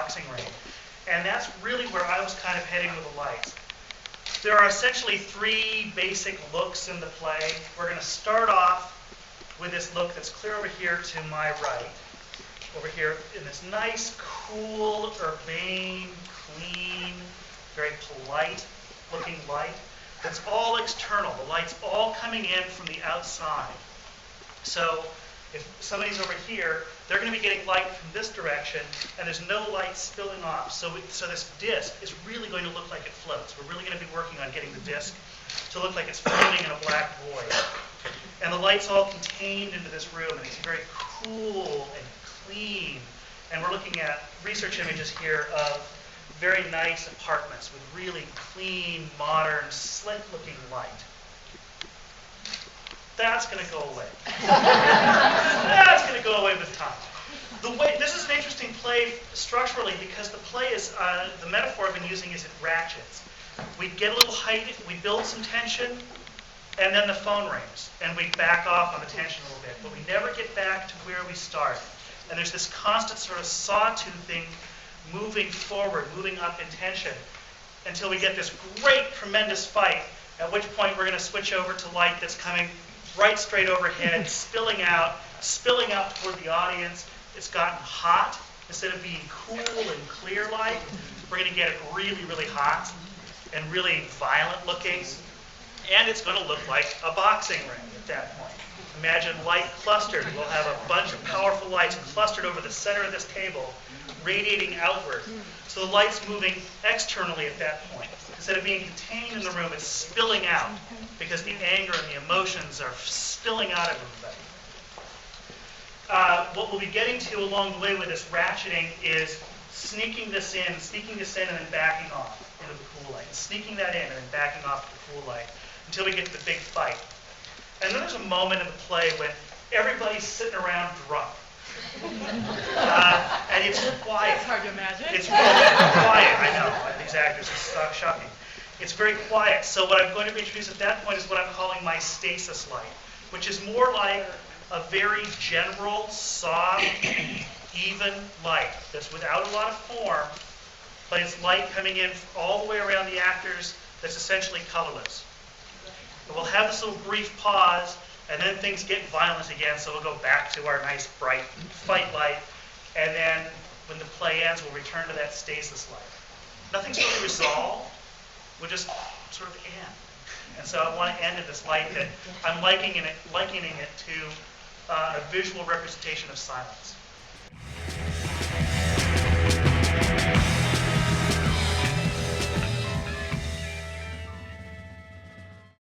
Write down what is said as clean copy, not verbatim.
boxing ring. And that's really where I was kind of heading with the lights. There are essentially three basic looks in the play. We're going to start off with this look that's clear over here to my right. Over here in this nice, cool, urbane, clean, very polite looking light. That's all external. The light's all coming in from the outside. So if somebody's over here, they're going to be getting light from this direction, and there's no light spilling off. So this disc is really going to look like it floats. We're really going to be working on getting the disc to look like it's floating in a black void. And the light's all contained into this room, and it's very cool and clean. And we're looking at research images here of very nice apartments with really clean, modern, slick-looking light. That's going to go away. That's going to go away with time. This is an interesting play structurally because the play is, the metaphor I've been using is it ratchets. We get a little height, we build some tension, and then the phone rings, and we back off on the tension a little bit, but we never get back to where we start. And there's this constant sort of sawtoothing, moving forward, moving up in tension, until we get this great, tremendous fight, at which point we're going to switch over to light that's coming right straight overhead, spilling out toward the audience. It's gotten hot. Instead of being cool and clear light, we're going to get it really, really hot and really violent looking. And it's going to look like a boxing ring at that point. Imagine light clustered. We'll have a bunch of powerful lights clustered over the center of this table, radiating outward. So the light's moving externally at that point. Instead of being contained in the room, it's spilling out because the anger and the emotions are spilling out of everybody. What we'll be getting to along the way with this ratcheting is sneaking this in and then backing off into the cool light. Sneaking that in and then backing off to the cool light until we get to the big fight. And then there's a moment in the play when everybody's sitting around drunk. And it's quiet. It's hard to imagine. It's really quiet, I know. These actors are shocking. It's very quiet. So what I'm going to introduce at that point is what I'm calling my stasis light, which is more like a very general, soft, even light that's without a lot of form, but it's light coming in all the way around the actors that's essentially colorless. But we'll have this little brief pause, and then things get violent again, so we'll go back to our nice, bright fight light, and then when the play ends, we'll return to that stasis light. Nothing's really resolved. We'll just sort of end. And so I want to end in this light that I'm likening it to a visual representation of silence.